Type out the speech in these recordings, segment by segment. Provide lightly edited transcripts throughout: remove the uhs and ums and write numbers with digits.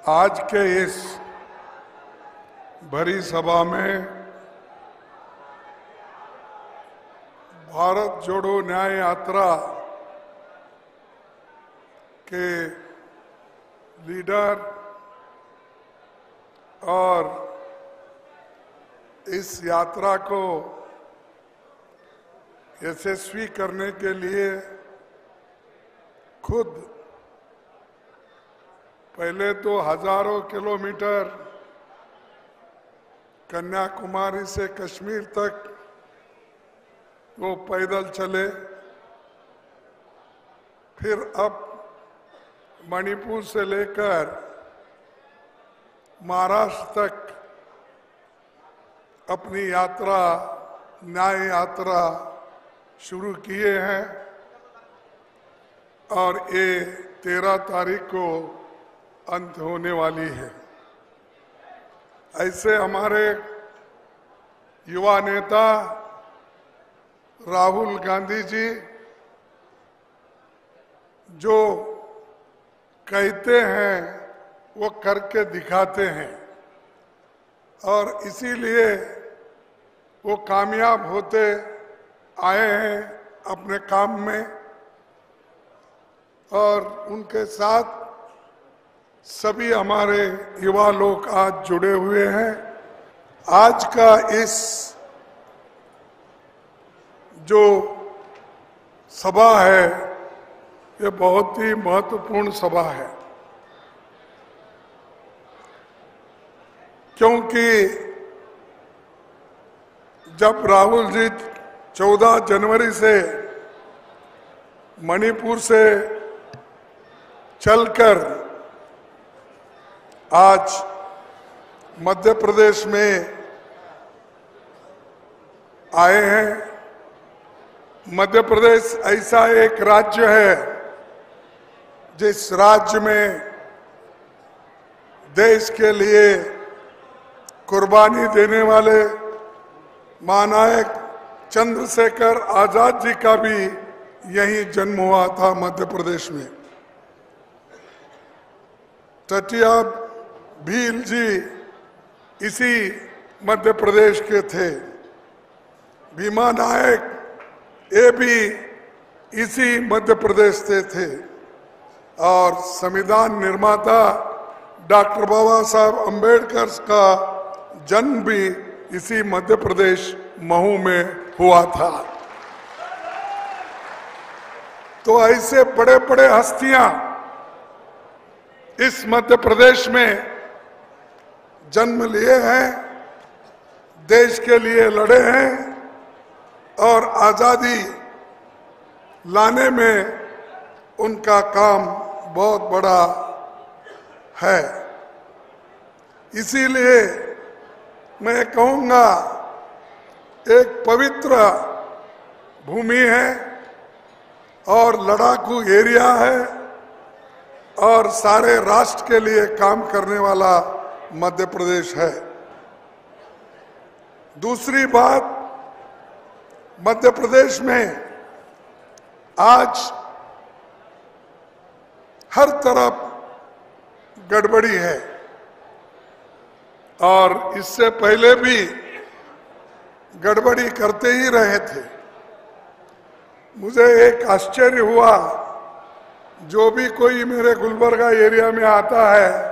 आज के इस भरी सभा में भारत जोड़ो न्याय यात्रा के लीडर और इस यात्रा को यशस्वी करने के लिए खुद पहले तो हजारों किलोमीटर कन्याकुमारी से कश्मीर तक वो पैदल चले, फिर अब मणिपुर से लेकर महाराष्ट्र तक अपनी यात्रा, न्याय यात्रा शुरू किए हैं और ये 13 तारीख को अंत होने वाली है। ऐसे हमारे युवा नेता राहुल गांधी जी जो कहते हैं वो करके दिखाते हैं और इसीलिए वो कामयाब होते आए हैं अपने काम में, और उनके साथ सभी हमारे युवा लोग आज जुड़े हुए हैं। आज का इस जो सभा है ये बहुत ही महत्वपूर्ण सभा है, क्योंकि जब राहुल जी 14 जनवरी से मणिपुर से चलकर आज मध्य प्रदेश में आए हैं। मध्य प्रदेश ऐसा एक राज्य है जिस राज्य में देश के लिए कुर्बानी देने वाले महानायक चंद्रशेखर आजाद जी का भी यहीं जन्म हुआ था, मध्य प्रदेश में। तटिया भील जी इसी मध्य प्रदेश के थे, भीमा नायक ये भी इसी मध्य प्रदेश से थे, और संविधान निर्माता डॉक्टर बाबा साहब अम्बेडकर का जन्म भी इसी मध्य प्रदेश महू में हुआ था। तो ऐसे बड़े बड़े हस्तियां इस मध्य प्रदेश में जन्म लिए हैं, देश के लिए लड़े हैं और आजादी लाने में उनका काम बहुत बड़ा है। इसीलिए मैं कहूँगा एक पवित्र भूमि है और लड़ाकू एरिया है और सारे राष्ट्र के लिए काम करने वाला मध्य प्रदेश है। दूसरी बात, मध्य प्रदेश में आज हर तरफ गड़बड़ी है और इससे पहले भी गड़बड़ी करते ही रहे थे। मुझे एक आश्चर्य हुआ, जो भी कोई मेरे गुलबर्गा एरिया में आता है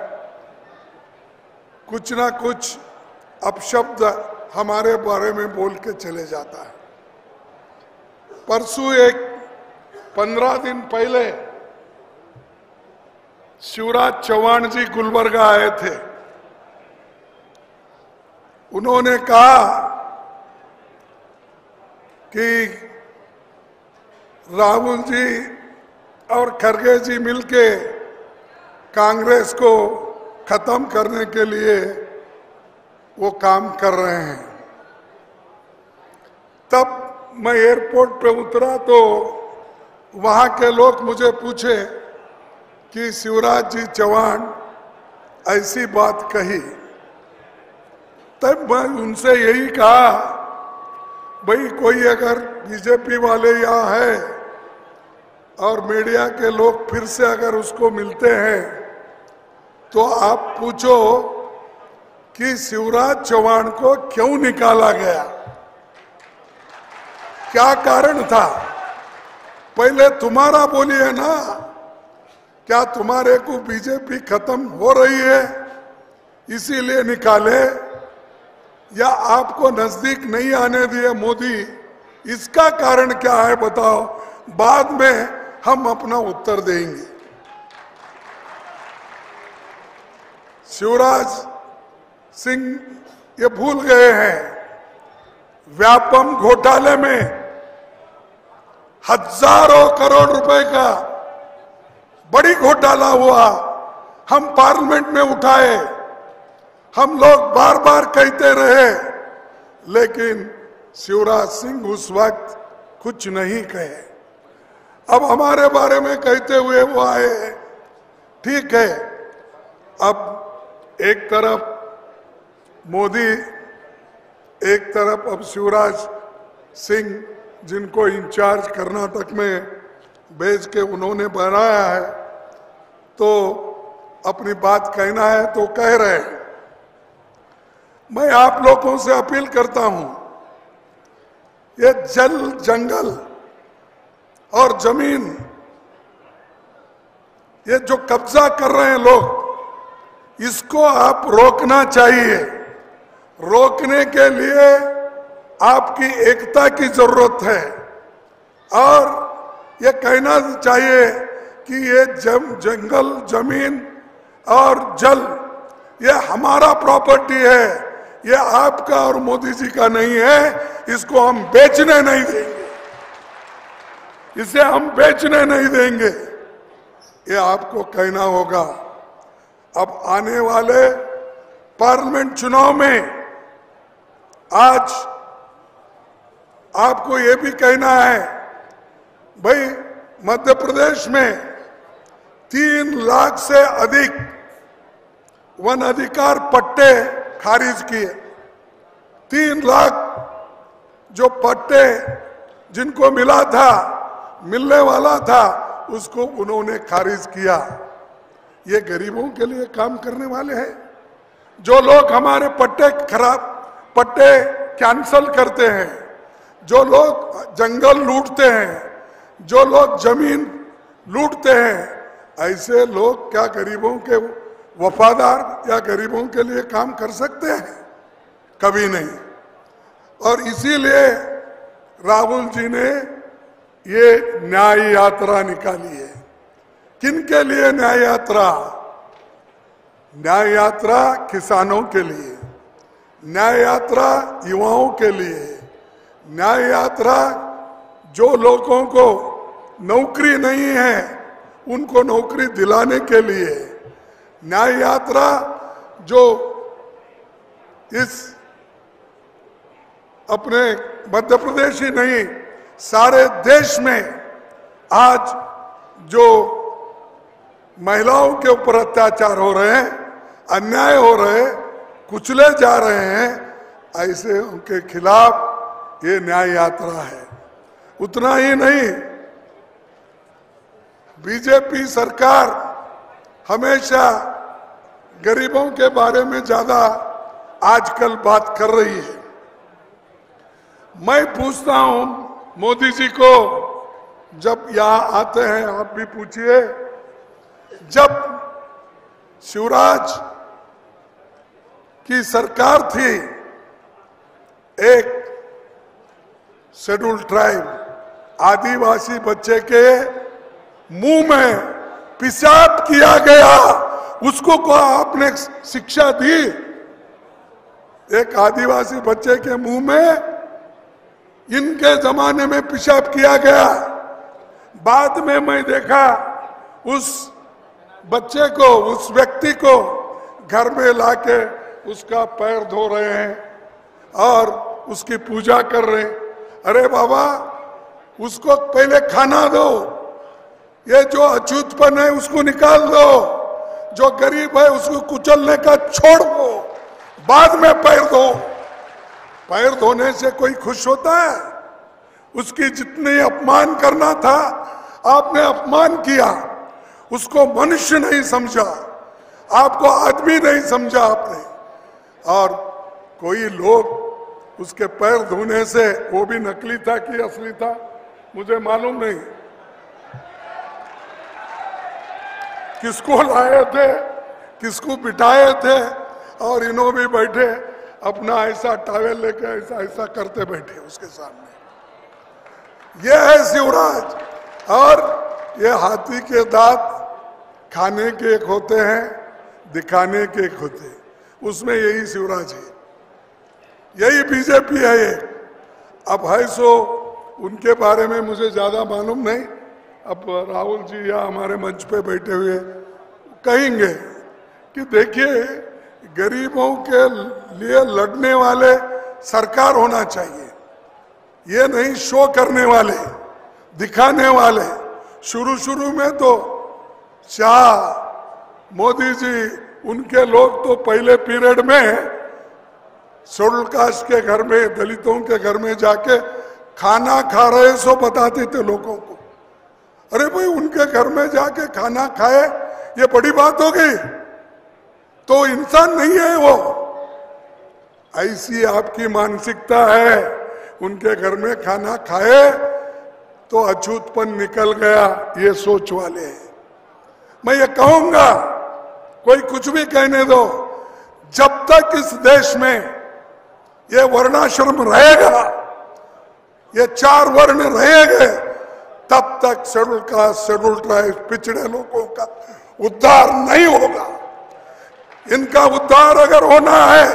कुछ ना कुछ अपशब्द हमारे बारे में बोल के चले जाता है। परसों एक 15 दिन पहले शिवराज चौहान जी गुलबर्गा आए थे। उन्होंने कहा कि राहुल जी और खड़गे जी मिलके कांग्रेस को खत्म करने के लिए वो काम कर रहे हैं। तब मैं एयरपोर्ट पे उतरा तो वहाँ के लोग मुझे पूछे कि शिवराज जी चौहान ऐसी बात कही। तब मैं उनसे यही कहा, भाई कोई अगर बीजेपी वाले यहाँ है और मीडिया के लोग फिर से अगर उसको मिलते हैं तो आप पूछो कि शिवराज चौहान को क्यों निकाला गया, क्या कारण था? पहले तुम्हारा बोलिए ना, क्या तुम्हारे को बीजेपी खत्म हो रही है इसीलिए निकाले, या आपको नजदीक नहीं आने दिए मोदी, इसका कारण क्या है बताओ? बाद में हम अपना उत्तर देंगे। शिवराज सिंह ये भूल गए हैं, व्यापम घोटाले में हजारों करोड़ रुपए का बड़ी घोटाला हुआ, हम पार्लियामेंट में उठाए, हम लोग बार बार कहते रहे, लेकिन शिवराज सिंह उस वक्त कुछ नहीं कहे। अब हमारे बारे में कहते हुए वो आए, ठीक है। अब एक तरफ मोदी, एक तरफ अब शिवराज सिंह, जिनको इंचार्ज कर्नाटक में भेज के उन्होंने बनाया है, तो अपनी बात कहना है तो कह रहे हैं। मैं आप लोगों से अपील करता हूं, ये जल, जंगल और जमीन, ये जो कब्जा कर रहे हैं लोग, इसको आप रोकना चाहिए। रोकने के लिए आपकी एकता की जरूरत है, और ये कहना चाहिए कि ये जंगल, जमीन और जल ये हमारा प्रॉपर्टी है, ये आपका और मोदी जी का नहीं है, इसको हम बेचने नहीं देंगे, इसे हम बेचने नहीं देंगे, ये आपको कहना होगा। अब आने वाले पार्लियामेंट चुनाव में आज आपको ये भी कहना है, भाई मध्य प्रदेश में 3 लाख से अधिक वन अधिकार पट्टे खारिज किए। 3 लाख जो पट्टे जिनको मिला था, मिलने वाला था, उसको उन्होंने खारिज किया। ये गरीबों के लिए काम करने वाले हैं। जो लोग हमारे पट्टे कैंसल करते हैं, जो लोग जंगल लूटते हैं, जो लोग जमीन लूटते हैं, ऐसे लोग क्या गरीबों के वफादार या गरीबों के लिए काम कर सकते हैं? कभी नहीं। और इसीलिए राहुल जी ने ये न्याय यात्रा निकाली है। किनके लिए न्याय यात्रा? न्याय यात्रा किसानों के लिए, न्याय यात्रा युवाओं के लिए, न्याय यात्रा जो लोगों को नौकरी नहीं है उनको नौकरी दिलाने के लिए, न्याय यात्रा जो इस अपने मध्य प्रदेश ही नहीं सारे देश में आज जो महिलाओं के ऊपर अत्याचार हो रहे हैं, अन्याय हो रहे हैं, कुचले जा रहे हैं, ऐसे उनके खिलाफ ये न्याय यात्रा है। उतना ही नहीं, बीजेपी सरकार हमेशा गरीबों के बारे में ज्यादा आजकल बात कर रही है। मैं पूछता हूं मोदी जी को, जब यहां आते हैं, आप भी पूछिए, जब शिवराज की सरकार थी, एक शेड्यूल ट्राइब आदिवासी बच्चे के मुंह में पेशाब किया गया, उसको को आपने शिक्षा दी? एक आदिवासी बच्चे के मुंह में इनके जमाने में पेशाब किया गया। बाद में मैं देखा उस बच्चे को, उस व्यक्ति को घर में लाके उसका पैर धो रहे हैं और उसकी पूजा कर रहे हैं। अरे बाबा, उसको पहले खाना दो, ये जो अछूतपन है उसको निकाल दो, जो गरीब है उसको कुचलने का छोड़ दो, बाद में पैर धो। पैर धोने से कोई खुश होता है? उसकी जितनी अपमान करना था आपने अपमान किया, उसको मनुष्य नहीं समझा। आपको आदमी नहीं समझा आपने। और कोई लोग उसके पैर धोने से, वो भी नकली था कि असली था मुझे मालूम नहीं, किसको लाए थे, किसको बिठाए थे, और इन्हों भी बैठे अपना ऐसा टावेल लेके ऐसा ऐसा करते बैठे उसके सामने। ये है शिवराज। और ये हाथी के दांत खाने के एक होते हैं, दिखाने के एक होते हैं, उसमें यही शिवराज है, यही बीजेपी है ये। अब है सो उनके बारे में मुझे ज्यादा मालूम नहीं, अब राहुल जी या हमारे मंच पे बैठे हुए कहेंगे कि देखिए गरीबों के लिए लड़ने वाले सरकार होना चाहिए, ये नहीं शो करने वाले, दिखाने वाले। शुरू में तो शाह मोदी जी उनके लोग तो पहले पीरियड में शेड्यूल कास्ट के घर में, दलितों के घर में जाके खाना खा रहे सो बताते थे लोगों को। अरे भाई उनके घर में जाके खाना खाए ये बड़ी बात हो गई, तो इंसान नहीं है वो। ऐसी आपकी मानसिकता है, उनके घर में खाना खाए तो अछूतपन निकल गया, ये सोच वाले हैं। मैं ये कहूंगा, कोई कुछ भी कहने दो, जब तक इस देश में ये वर्णाश्रम रहेगा, ये 4 वर्ण रहेंगे, तब तक शेड्यूल कास्ट, शेड्यूल ट्राइब, पिछड़े लोगों का उद्धार नहीं होगा। इनका उद्धार अगर होना है,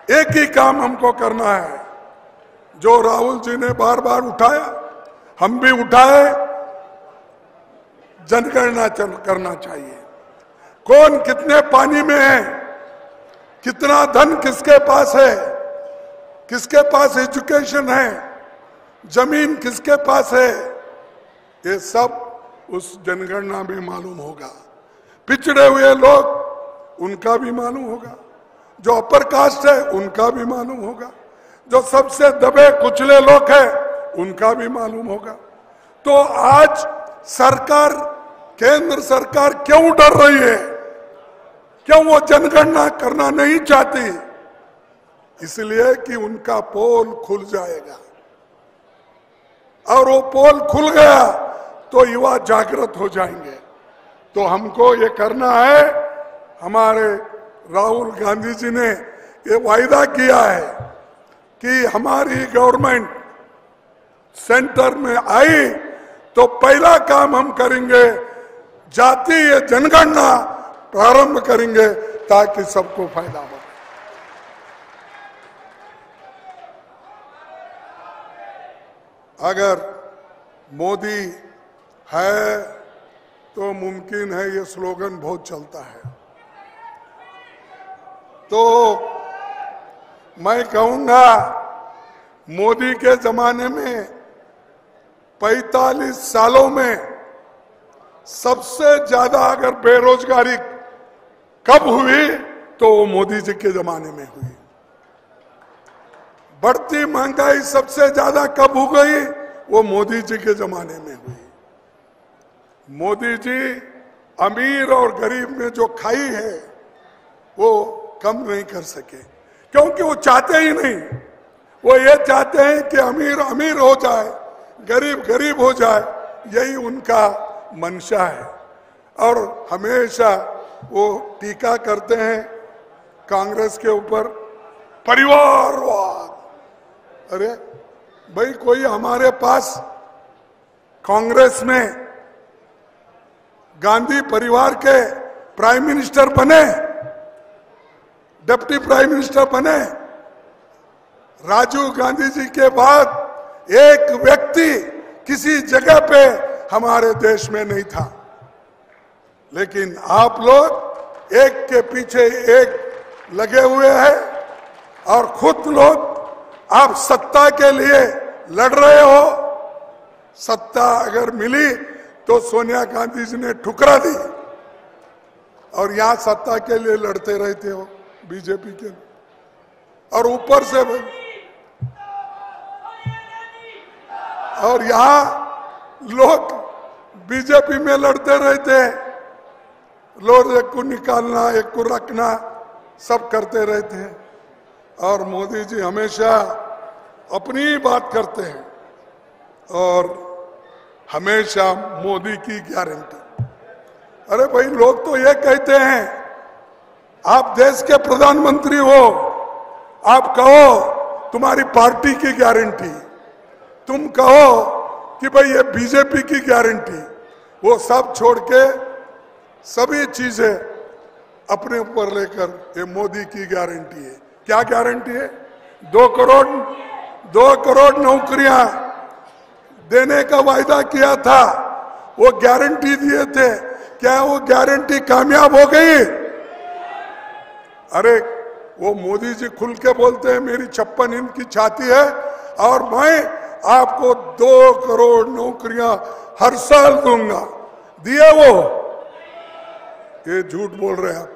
एक ही काम हमको करना है, जो राहुल जी ने बार बार उठाया, हम भी उठाए, जनगणना करना चाहिए। कौन कितने पानी में है, कितना धन किसके पास है, किसके पास एजुकेशन है, जमीन किसके पास है, ये सब उस जनगणना में मालूम होगा। पिछड़े हुए लोग, उनका भी मालूम होगा, जो अपर कास्ट है उनका भी मालूम होगा, जो सबसे दबे कुचले लोग हैं उनका भी मालूम होगा। तो आज सरकार, केंद्र सरकार क्यों डर रही है, क्यों वो जनगणना करना नहीं चाहती? इसलिए कि उनका पोल खुल जाएगा, और वो पोल खुल गया तो युवा जागृत हो जाएंगे। तो हमको ये करना है, हमारे राहुल गांधी जी ने ये वायदा किया है कि हमारी गवर्नमेंट सेंटर में आई तो पहला काम हम करेंगे, जातीय जनगणना प्रारंभ करेंगे ताकि सबको फायदा हो। अगर मोदी है तो मुमकिन है, ये स्लोगन बहुत चलता है, तो मैं कहूंगा मोदी के जमाने में 45 सालों में सबसे ज्यादा अगर बेरोजगारी कब हुई तो वो मोदी जी के जमाने में हुई। बढ़ती महंगाई सबसे ज्यादा कब हो गई, वो मोदी जी के जमाने में हुई। मोदी जी अमीर और गरीब में जो खाई है वो कम नहीं कर सके, क्योंकि वो चाहते ही नहीं। वो ये चाहते हैं कि अमीर अमीर हो जाए, गरीब गरीब हो जाए, यही उनका मंशा है। और हमेशा वो टीका करते हैं कांग्रेस के ऊपर, परिवारवाद। अरे भाई, कोई हमारे पास कांग्रेस में गांधी परिवार के प्राइम मिनिस्टर बने, डिप्टी प्राइम मिनिस्टर बने। राजीव गांधी जी के बाद एक व्यक्ति किसी जगह पे हमारे देश में नहीं था, लेकिन आप लोग एक के पीछे एक लगे हुए हैं और खुद लोग आप सत्ता के लिए लड़ रहे हो। सत्ता अगर मिली तो सोनिया गांधी जी ने ठुकरा दी, और यहां सत्ता के लिए लड़ते रहते हो बीजेपी के, और ऊपर से और यहां लोग बीजेपी में लड़ते रहते हैं। लोग एक को निकालना, एक को रखना, सब करते रहते हैं। और मोदी जी हमेशा अपनी ही बात करते हैं और हमेशा मोदी की गारंटी। अरे भाई, लोग तो ये कहते हैं आप देश के प्रधानमंत्री हो, आप कहो तुम्हारी पार्टी की गारंटी, तुम कहो कि भाई ये बीजेपी की गारंटी। वो सब छोड़ के सभी चीजें अपने ऊपर लेकर ये मोदी की गारंटी है। क्या गारंटी है? 2 करोड़ नौकरियां देने का वायदा किया था, वो गारंटी दिए थे, क्या वो गारंटी कामयाब हो गई? अरे वो मोदी जी खुल के बोलते हैं मेरी 56 इंच की छाती है और मैं आपको 2 करोड़ नौकरियां हर साल दूंगा। दिए वो? ये झूठ बोल रहे हैं आप,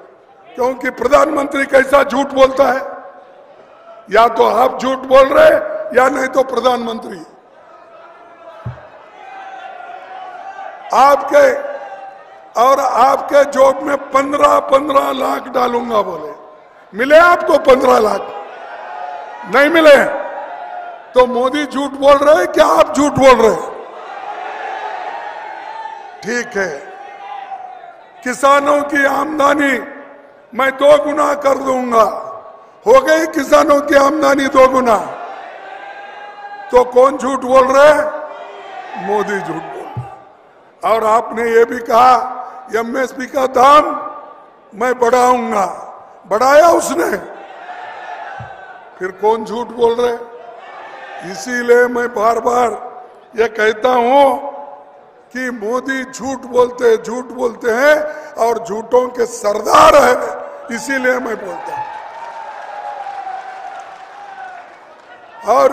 क्योंकि प्रधानमंत्री कैसा झूठ बोलता है? या तो आप झूठ बोल रहे या नहीं तो प्रधानमंत्री। आपके जॉब में 15 लाख डालूंगा बोले, मिले आपको 15 लाख? नहीं मिले तो मोदी झूठ बोल रहे हैं क्या आप झूठ बोल रहे हैं? ठीक है, किसानों की आमदनी मैं 2 गुना कर दूंगा। हो गई किसानों की आमदनी 2 गुना। तो कौन झूठ बोल रहे हैं? मोदी झूठ बोल रहे। और आपने ये भी कहा एमएसपी का दाम मैं बढ़ाऊंगा, बढ़ाया उसने? फिर कौन झूठ बोल रहे? इसीलिए मैं बार बार ये कहता हूं कि मोदी झूठ बोलते हैं और झूठों के सरदार है, इसीलिए मैं बोलता हूं। और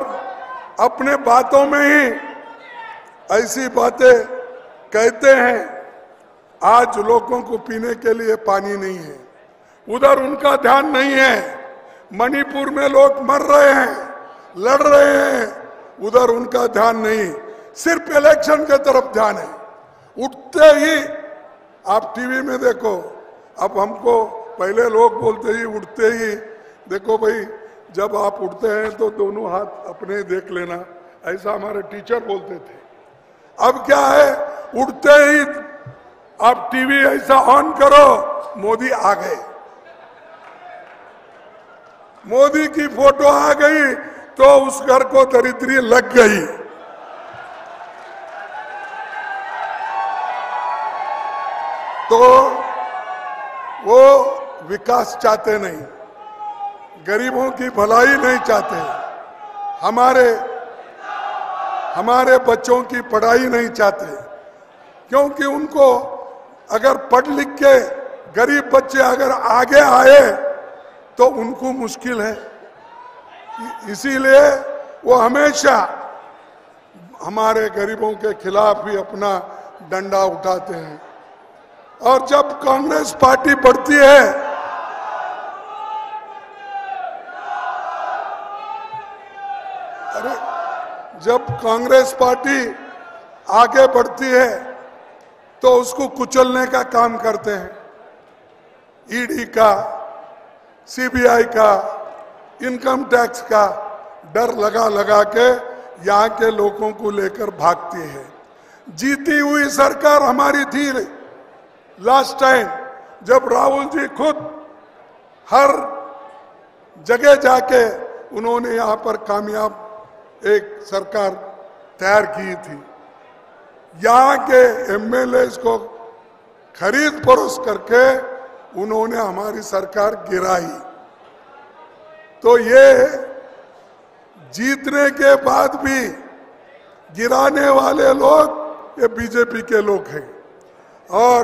अपने बातों में ही ऐसी बातें कहते हैं। आज लोगों को पीने के लिए पानी नहीं है, उधर उनका ध्यान नहीं है। मणिपुर में लोग मर रहे हैं, लड़ रहे हैं, उधर उनका ध्यान नहीं, सिर्फ इलेक्शन के तरफ ध्यान है। उठते ही आप टीवी में देखो, अब हमको पहले लोग बोलते ही उठते ही देखो भाई, जब आप उठते हैं तो दोनों हाथ अपने देख लेना, ऐसा हमारे टीचर बोलते थे। अब क्या है, उठते ही आप टीवी ऐसा ऑन करो, मोदी आ गए, मोदी की फोटो आ गई तो उस घर को दरिद्री लग गई। तो वो विकास चाहते नहीं, गरीबों की भलाई नहीं चाहते, हमारे बच्चों की पढ़ाई नहीं चाहते, क्योंकि उनको अगर पढ़ लिख के गरीब बच्चे अगर आगे आए तो उनको मुश्किल है। इसीलिए वो हमेशा हमारे गरीबों के खिलाफ ही अपना डंडा उठाते हैं। और जब कांग्रेस पार्टी बढ़ती है, अरे जब कांग्रेस पार्टी आगे बढ़ती है तो उसको कुचलने का काम करते हैं। ईडी का, सीबीआई का, इनकम टैक्स का डर लगा लगा के यहाँ के लोगों को लेकर भागती है। जीती हुई सरकार हमारी थी लास्ट टाइम, जब राहुल जी खुद हर जगह जाके उन्होंने यहाँ पर कामयाब एक सरकार तैयार की थी। यहाँ के एमएलएस को खरीद फरोख्त करके उन्होंने हमारी सरकार गिराई। तो ये जीतने के बाद भी गिराने वाले लोग ये बीजेपी के लोग हैं। और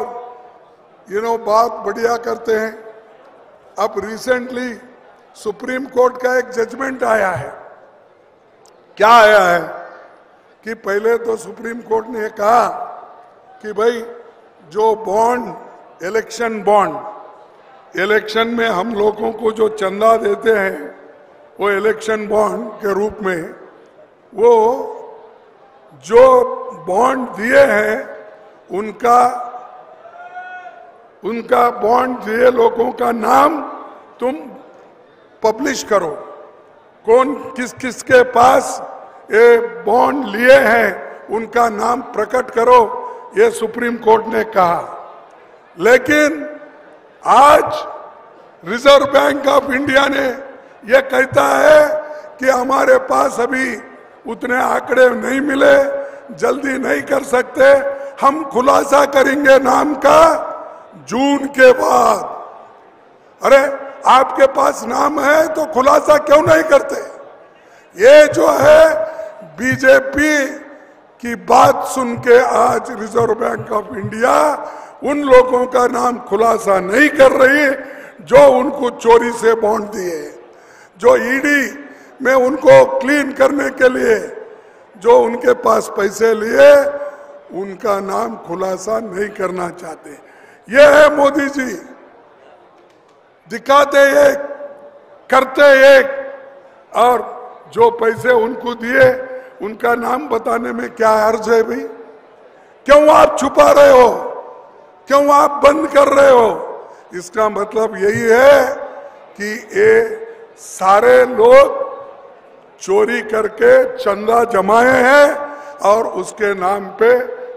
बात बढ़िया करते हैं। अब रिसेंटली सुप्रीम कोर्ट का एक जजमेंट आया है। क्या आया है कि पहले तो सुप्रीम कोर्ट ने कहा कि भाई जो बॉन्ड, इलेक्शन में हम लोगों को जो चंदा देते हैं वो इलेक्शन बॉन्ड के रूप में, वो जो बॉन्ड दिए हैं उनका उनका बॉन्ड दिए लोगों का नाम तुम पब्लिश करो, कौन किस किस के पास ये बॉन्ड लिए हैं उनका नाम प्रकट करो, ये सुप्रीम कोर्ट ने कहा। लेकिन आज रिजर्व बैंक ऑफ इंडिया ने यह कहता है कि हमारे पास अभी उतने आंकड़े नहीं मिले, जल्दी नहीं कर सकते, हम खुलासा करेंगे नाम का जून के बाद। अरे आपके पास नाम है तो खुलासा क्यों नहीं करते? ये जो है बीजेपी की बात सुन के आज रिजर्व बैंक ऑफ इंडिया उन लोगों का नाम खुलासा नहीं कर रही जो उनको चोरी से बॉन्ड दिए, जो ईडी में उनको क्लीन करने के लिए जो उनके पास पैसे लिए, उनका नाम खुलासा नहीं करना चाहते। ये है मोदी जी, दिखाते एक, करते एक, और जो पैसे उनको दिए उनका नाम बताने में क्या अर्ज है भाई? क्यों आप छुपा रहे हो? क्यों आप बंद कर रहे हो? इसका मतलब यही है कि ये सारे लोग चोरी करके चंदा जमाए हैं और उसके नाम पे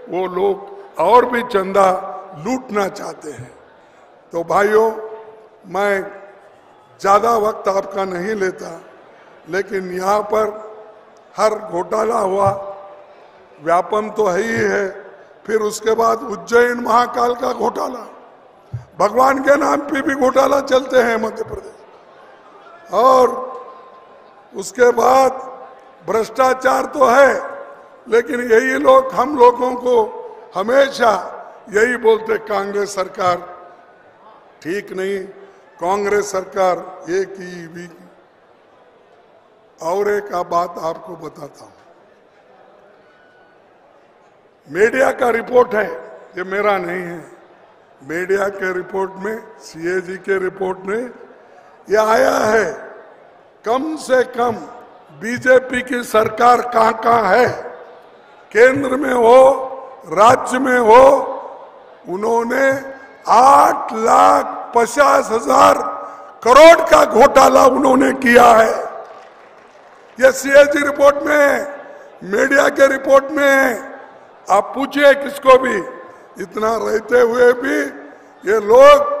वो लोग और भी चंदा लूटना चाहते हैं। तो भाइयों, मैं ज्यादा वक्त आपका नहीं लेता, लेकिन यहाँ पर हर घोटाला हुआ, व्यापम तो है ही है, फिर उसके बाद उज्जैन महाकाल का घोटाला, भगवान के नाम पे भी घोटाला चलते हैं मध्य प्रदेश, और उसके बाद भ्रष्टाचार तो है, लेकिन यही लोग हम लोगों को हमेशा यही बोलते कांग्रेस सरकार ठीक नहीं, कांग्रेस सरकार ये की भी की। और एक बात आपको बताता हूं, मीडिया का रिपोर्ट है, ये मेरा नहीं है, मीडिया के रिपोर्ट में, सीएजी के रिपोर्ट में ये आया है, कम से कम बीजेपी की सरकार कहां कहां है, केंद्र में हो, राज्य में हो, उन्होंने 8,50,000 करोड़ का घोटाला उन्होंने किया है। ये सीएजी रिपोर्ट में, मीडिया के रिपोर्ट में, आप पूछिए किसको भी, इतना रहते हुए भी ये लोग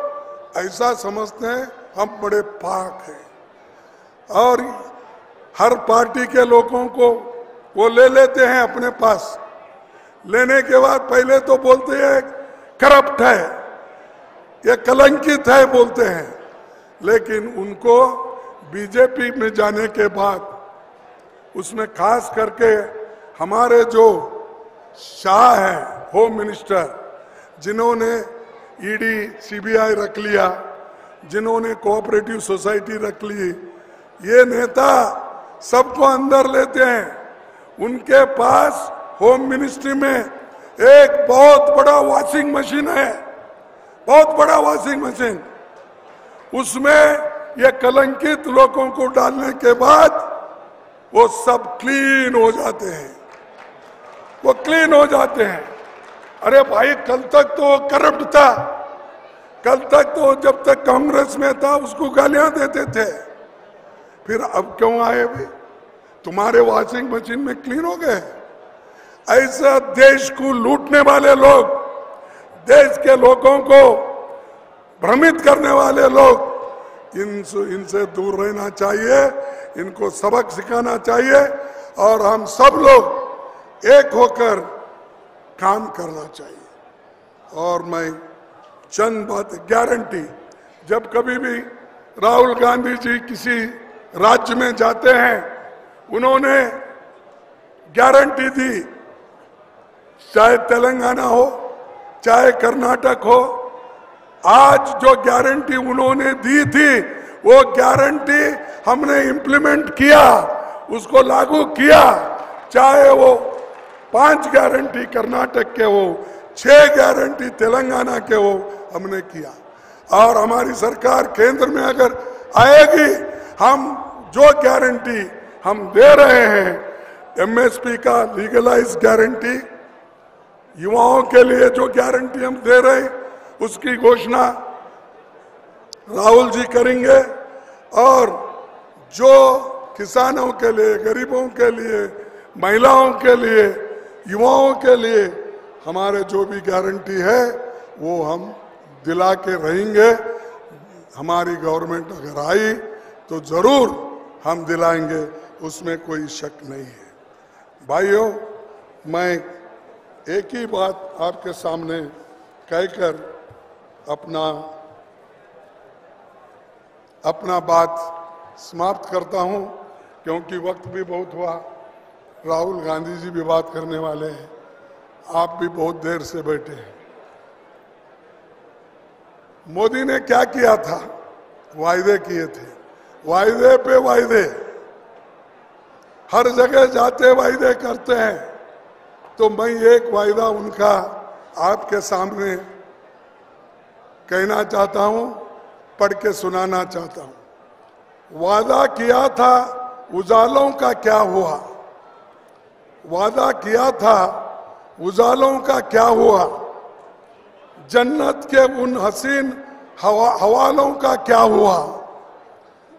ऐसा समझते हैं हम बड़े पाक हैं, और हर पार्टी के लोगों को वो ले लेते हैं अपने पास, लेने के बाद पहले तो बोलते हैं करप्ट है, ये कलंकित है बोलते हैं, लेकिन उनको बीजेपी में जाने के बाद, उसमें खास करके हमारे जो शाह हैं, होम मिनिस्टर, जिन्होंने ईडी सीबीआई रख लिया, जिन्होंने कोऑपरेटिव सोसाइटी रख ली, ये नेता सबको अंदर लेते हैं। उनके पास होम मिनिस्ट्री में एक बहुत बड़ा वॉशिंग मशीन है, बहुत बड़ा वॉशिंग मशीन, उसमें ये कलंकित लोगों को डालने के बाद वो सब क्लीन हो जाते हैं, वो क्लीन हो जाते हैं। अरे भाई, कल तक तो करप्ट था, कल तक तो जब तक कांग्रेस में था उसको गालियां देते थे, फिर अब क्यों आए भाई? तुम्हारे वॉशिंग मशीन में क्लीन हो गए? ऐसा देश को लूटने वाले लोग, देश के लोगों को भ्रमित करने वाले लोग, इनसे दूर रहना चाहिए, इनको सबक सिखाना चाहिए, और हम सब लोग एक होकर काम करना चाहिए। और मैं चंद बात, गारंटी, जब कभी भी राहुल गांधी जी किसी राज्य में जाते हैं, उन्होंने गारंटी दी, चाहे तेलंगाना हो, चाहे कर्नाटक हो, आज जो गारंटी उन्होंने दी थी, वो गारंटी हमने इम्प्लीमेंट किया, उसको लागू किया, चाहे वो 5 गारंटी कर्नाटक के हो, 6 गारंटी तेलंगाना के हो, हमने किया। और हमारी सरकार केंद्र में अगर आएगी, हम जो गारंटी हम दे रहे हैं, एमएसपी का लीगलाइज गारंटी, युवाओं के लिए जो गारंटी हम दे रहे हैं, उसकी घोषणा राहुल जी करेंगे। और जो किसानों के लिए, गरीबों के लिए, महिलाओं के लिए, युवाओं के लिए हमारे जो भी गारंटी है वो हम दिला के रहेंगे। हमारी गवर्नमेंट अगर आई तो जरूर हम दिलाएंगे, उसमें कोई शक नहीं है। भाइयों, मैं एक ही बात आपके सामने कहकर अपना बात समाप्त करता हूं, क्योंकि वक्त भी बहुत हुआ। राहुल गांधी जी भी बात करने वाले हैं, आप भी बहुत देर से बैठे हैं। मोदी ने क्या किया था? वायदे किए थे, वायदे पे वायदे, हर जगह जाते वायदे करते हैं। तो मैं एक वायदा उनका आपके सामने कहना चाहता हूं, पढ़ के सुनाना चाहता हूं। वादा किया था उजालों का क्या हुआ? वादा किया था उजालों का क्या हुआ? जन्नत के उन हसीन हवालों का क्या हुआ?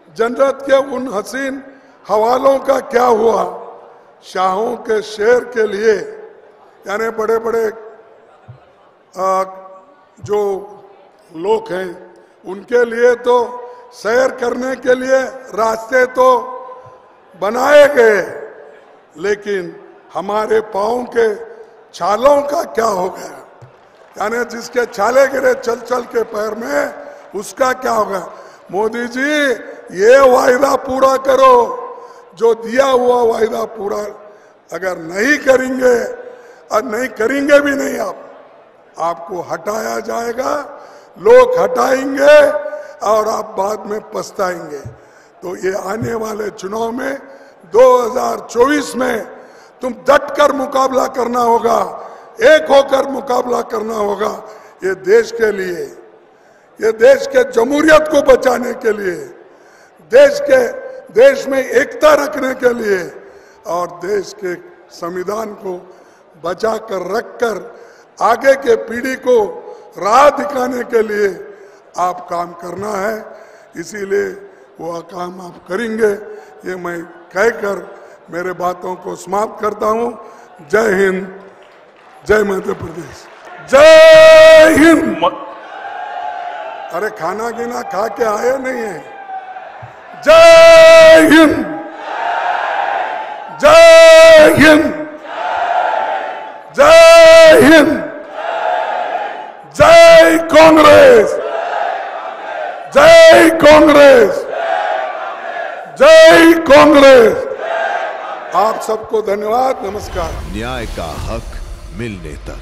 जन्नत के उन हसीन हवालों का क्या हुआ? शाहों के शेर के लिए, यानी बड़े बड़े जो लोग हैं उनके लिए तो सैर करने के लिए रास्ते तो बनाए गए, लेकिन हमारे पाँव के छालों का क्या हो गया? यानी जिसके छाले गिरे चल चल के पैर में, उसका क्या होगा? मोदी जी, ये वायदा पूरा करो, जो दिया हुआ वायदा पूरा अगर नहीं करेंगे, और नहीं करेंगे भी नहीं, आपको हटाया जाएगा, लोग हटाएंगे और आप बाद में पछताएंगे। तो ये आने वाले चुनाव में 2024 में तुम डटकर मुकाबला करना होगा, एक होकर मुकाबला करना होगा। ये देश के लिए, ये देश के जमहूरियत को बचाने के लिए, देश में एकता रखने के लिए और देश के संविधान को बचा कर रखकर आगे के पीढ़ी को राह दिखाने के लिए आप काम करना है। इसीलिए वो काम आप करेंगे, ये मैं कहकर मेरे बातों को समाप्त करता हूं। जय हिंद, जय मध्य प्रदेश, जय हिंद। अरे खाना गिना खा के आए नहीं है? जय हिंद, जय हिंद, जय हिंद, जय कांग्रेस, जय कांग्रेस, जय कांग्रेस। आप सबको धन्यवाद, नमस्कार। न्याय का हक मिलने तक।